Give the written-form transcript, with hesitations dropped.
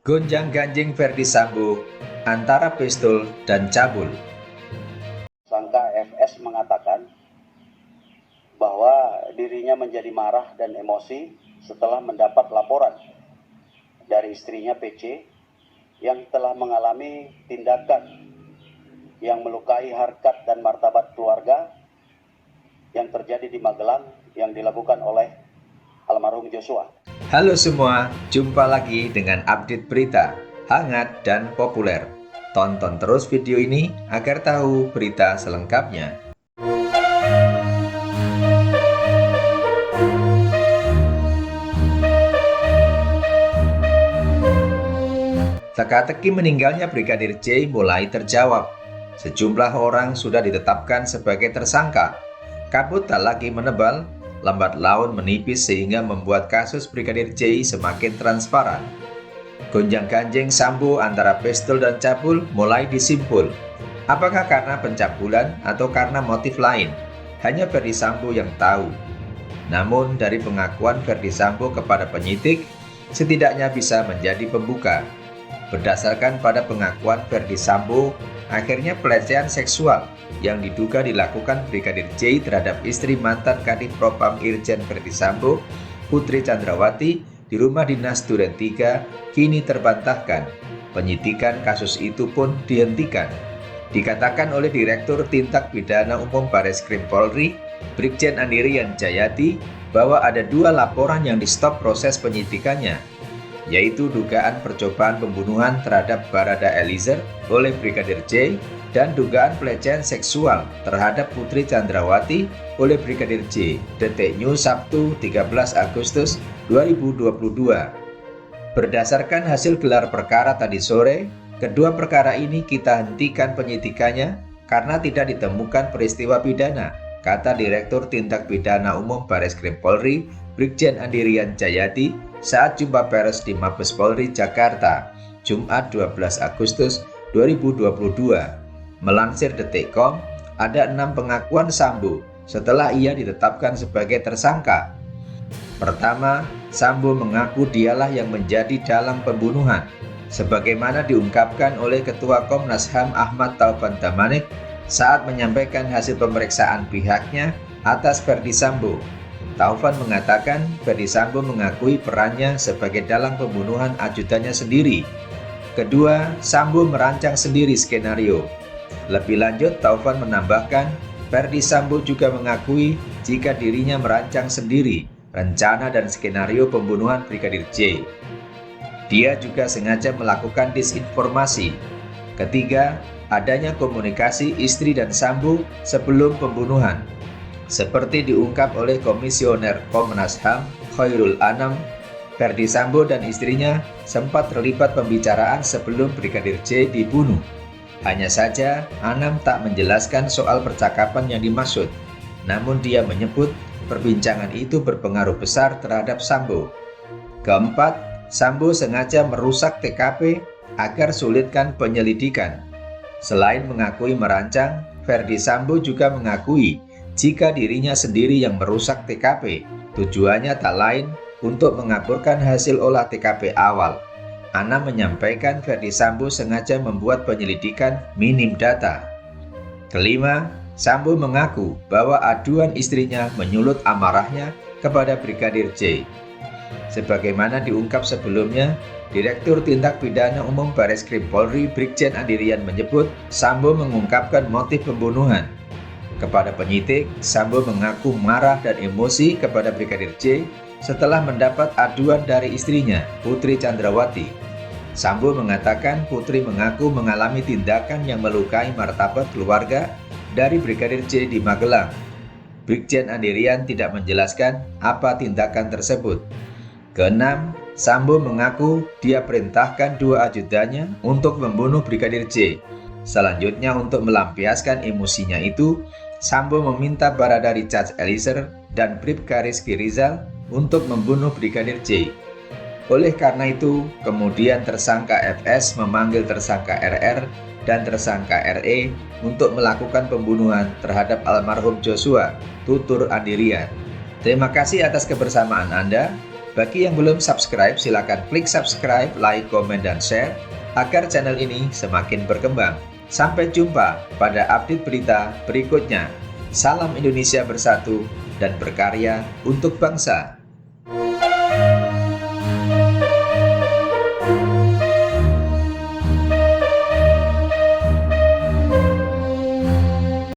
Gonjang-ganjing Verdi Sambo antara pistol dan cabul. Tersangka FS mengatakan bahwa dirinya menjadi marah dan emosi setelah mendapat laporan dari istrinya PC yang telah mengalami tindakan yang melukai harkat dan martabat keluarga yang terjadi di Magelang yang dilakukan oleh almarhum Joshua. Halo semua, jumpa lagi dengan update berita hangat dan populer. Tonton terus video ini agar tahu berita selengkapnya. Teka-teki meninggalnya Brigadir J mulai terjawab. Sejumlah orang sudah ditetapkan sebagai tersangka. Kabut tak lagi menebal, lambat laun menipis sehingga membuat kasus Brigadir J semakin transparan. Gonjang-ganjing Sambo antara pistol dan cabul mulai disimpul. Apakah karena pencabulan atau karena motif lain? Hanya Verdi Sambo yang tahu. Namun dari pengakuan Verdi Sambo kepada penyidik, setidaknya bisa menjadi pembuka. Berdasarkan pada pengakuan Verdi Sambo, akhirnya pelecehan seksual yang diduga dilakukan Brigadir J terhadap istri mantan Kadif Propam Irjen Verdi Sambo, Putri Chandrawati, di rumah dinas Duren 3 kini terbantahkan. Penyidikan kasus itu pun dihentikan. Dikatakan oleh Direktur Tindak Pidana Umum Bareskrim Polri, Brigjen Andirian Jayati, bahwa ada 2 laporan yang di-stop proses penyidikannya, yaitu dugaan percobaan pembunuhan terhadap Barada Eliezer oleh Brigadir J dan dugaan pelecehan seksual terhadap Putri Chandrawati oleh Brigadir J. Detik News Sabtu 13 Agustus 2022. Berdasarkan hasil gelar perkara tadi sore, kedua perkara ini kita hentikan penyidikannya karena tidak ditemukan peristiwa pidana, kata Direktur Tindak Pidana Umum Bareskrim Polri, Brigjen Andirian Jayati, saat jumpa pers di Mabes Polri Jakarta, Jumat 12 Agustus 2022. Melansir Detik.com, ada 6 pengakuan Sambo setelah ia ditetapkan sebagai tersangka. Pertama, Sambo mengaku dialah yang menjadi dalang pembunuhan, sebagaimana diungkapkan oleh Ketua Komnas HAM Ahmad Taufan Damanik saat menyampaikan hasil pemeriksaan pihaknya atas Verdi Sambo. Taufan mengatakan Verdi Sambo mengakui perannya sebagai dalang pembunuhan ajudannya sendiri. Kedua, Sambo merancang sendiri skenario. Lebih lanjut, Taufan menambahkan Verdi Sambo juga mengakui jika dirinya merancang sendiri rencana dan skenario pembunuhan Brigadir J. Dia juga sengaja melakukan disinformasi. Ketiga, adanya komunikasi istri dan Sambo sebelum pembunuhan. Seperti diungkap oleh Komisioner Komnas HAM Khairul Anam, Verdi Sambo dan istrinya sempat terlibat pembicaraan sebelum Brigadir J dibunuh. Hanya saja, Anam tak menjelaskan soal percakapan yang dimaksud. Namun dia menyebut perbincangan itu berpengaruh besar terhadap Sambo. Keempat, Sambo sengaja merusak TKP agar sulitkan penyelidikan. Selain mengakui merancang, Verdi Sambo juga mengakui jika dirinya sendiri yang merusak TKP, tujuannya tak lain untuk mengaburkan hasil olah TKP awal. Anam menyampaikan Verdi Sambo sengaja membuat penyelidikan minim data. Kelima, Sambo mengaku bahwa aduan istrinya menyulut amarahnya kepada Brigadir J. Sebagaimana diungkap sebelumnya, Direktur Tindak Pidana Umum Bareskrim Polri Brigjen Andirian menyebut Sambo mengungkapkan motif pembunuhan. Kepada penyidik, Sambo mengaku marah dan emosi kepada Brigadir J setelah mendapat aduan dari istrinya, Putri Chandrawati. Sambo mengatakan Putri mengaku mengalami tindakan yang melukai martabat keluarga dari Brigadir J di Magelang. Brigjen Andirian tidak menjelaskan apa tindakan tersebut. Keenam, Sambo mengaku dia perintahkan 2 ajudannya untuk membunuh Brigadir J. Selanjutnya, untuk melampiaskan emosinya itu, Sambo meminta Barada Richard Eliezer dan Bribka Rizky Rizal untuk membunuh Brigadir J. Oleh karena itu, kemudian tersangka FS memanggil tersangka RR dan tersangka RE untuk melakukan pembunuhan terhadap almarhum Joshua, tutur Andirian. Terima kasih atas kebersamaan Anda. Bagi yang belum subscribe, silakan klik subscribe, like, komen, dan share agar channel ini semakin berkembang. Sampai jumpa pada update berita berikutnya. Salam Indonesia bersatu dan berkarya untuk bangsa.